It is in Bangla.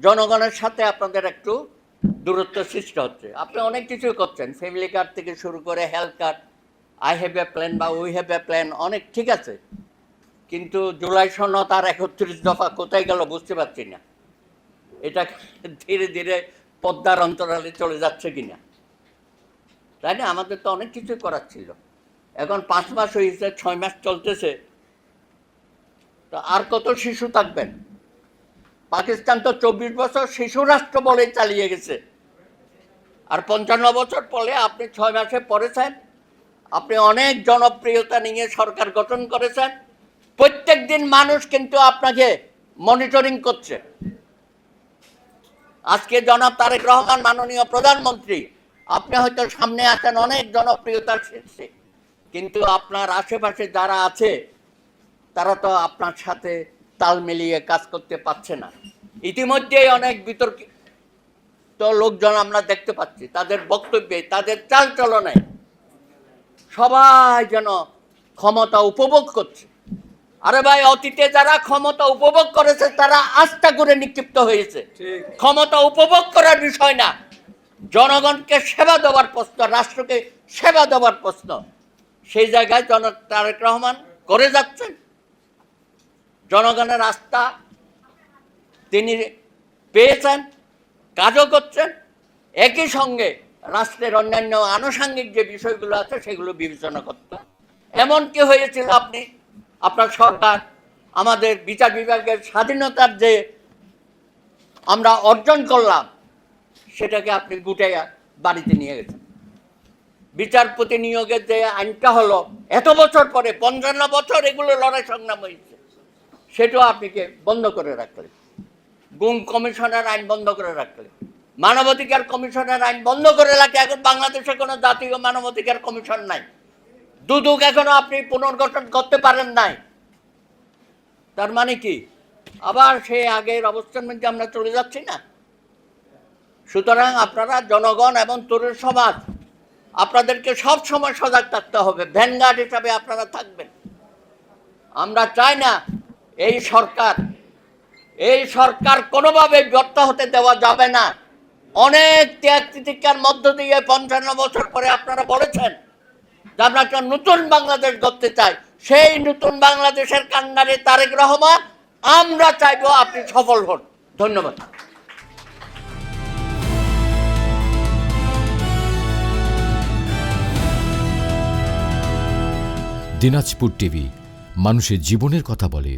জনগণের সাথে আপনাদের একটু দূরত্ব সৃষ্টি হচ্ছে। আপনি অনেক কিছুই করছেন, ফ্যামিলি কার্ড থেকে শুরু করে health card, I have a plan বা উই হ্যাভ এ প্ল্যান, অনেক ঠিক আছে, কিন্তু জুলাই সনদ আর ৩১ দফা কোথায় গেল বুঝতে পারছি না। এটা ধীরে ধীরে পদ্মার অন্তরালে চলে যাচ্ছে কিনা, তাই না? আমাদের তো অনেক কিছুই করার ছিল। এখন 5 মাস হয়েছে, 6 মাস চলতেছে, তো আর কত শিশু থাকবেন? পাকিস্তান তো 24 বছর শিশু রাষ্ট্র বলে চালিয়ে গেছে, আর 55 বছর পরে আপনি 6 মাসে পড়েছেন, আপনি অনেক জনপ্রিয়তা নিয়ে সরকার গঠন করেছেন, প্রত্যেক দিন মানুষ কিন্তু আপনাকে মনিটরিং করছে। আজকে জনাব তারেক রহমান মাননীয় প্রধানমন্ত্রী, আপনি হয়তো সামনে আছেন অনেক জনপ্রিয়তার শীর্ষে, কিন্তু আপনার আশেপাশে যারা আছে তারা তো আপনার সাথে তাল মিলিয়ে কাজ করতে পারছে না। ইতিমধ্যেই অনেক বিতর্কিত লোকজন আমরা দেখতে পাচ্ছি, তাদের বক্তব্যে, তাদের চালচলনে সবাই যেন ক্ষমতা উপভোগ করছে। আরে ভাই, অতীতে যারা ক্ষমতা উপভোগ করেছে তারা আস্থা করে নিক্ষিপ্ত হয়েছে। ক্ষমতা উপভোগ করার বিষয় না, জনগণকে সেবা দেওয়ার প্রশ্ন, রাষ্ট্রকে সেবা দেওয়ার প্রশ্ন। সেই জায়গায় জনাব তারেক রহমান করে যাচ্ছেন। জনগণের আস্থা তিনি পেয়েছেন, কাজও করছেন। একই সঙ্গে রাষ্ট্রের অন্যান্য আনুষঙ্গিক যে বিষয়গুলো আছে সেগুলো বিবেচনা করতে। এমন কি হয়েছিল, আপনার সরকার আমাদের বিচার বিভাগের স্বাধীনতার যে আমরা অর্জন করলাম সেটাকে আপনি গুটাইয়া বাড়িতে নিয়ে গেছেন। বিচারপতি নিয়োগের যে আইনটা হলো এত বছর পরে, 55 বছর এগুলো লড়াই সংগ্রাম হয়েছে, সেটাও আপনি বন্ধ করে রাখলেন। গুম কমিশনের আইন বন্ধ করে রাখলেন, মানবাধিকার কমিশনের আইন বন্ধ করে রাখে। এখন বাংলাদেশে কোনো জাতীয় মানবাধিকার কমিশন নাই। দুদক এখনো আপনি পুনর্গঠন করতে পারেন নাই। তার মানে কি, আবার সেই আগের অবস্থার মধ্যে আমরা চলে যাচ্ছি না? সুতরাং আপনারা, জনগণ এবং তরুণ সমাজ, আপনাদেরকে সব সময় সজাগ থাকতে হবে, ভ্যানগার্ড হিসাবে আপনারা থাকবেন। আমরা চাই না এই সরকার কোনোভাবে ব্যর্থ হতে দেওয়া যাবে না। অনেক ত্যাগ তিতিক্ষার মধ্য দিয়ে 55 বছর পরে আপনারা বলেছেন যে আমরা একটা নতুন বাংলাদেশ গড়তে চাই। সেই নতুন বাংলাদেশের কান্ডারি তারেক রহমান, আমরা চাইবো আপনি সফল হন। ধন্যবাদ। দিনাজপুর টিভি, মানুষের জীবনের কথা বলে।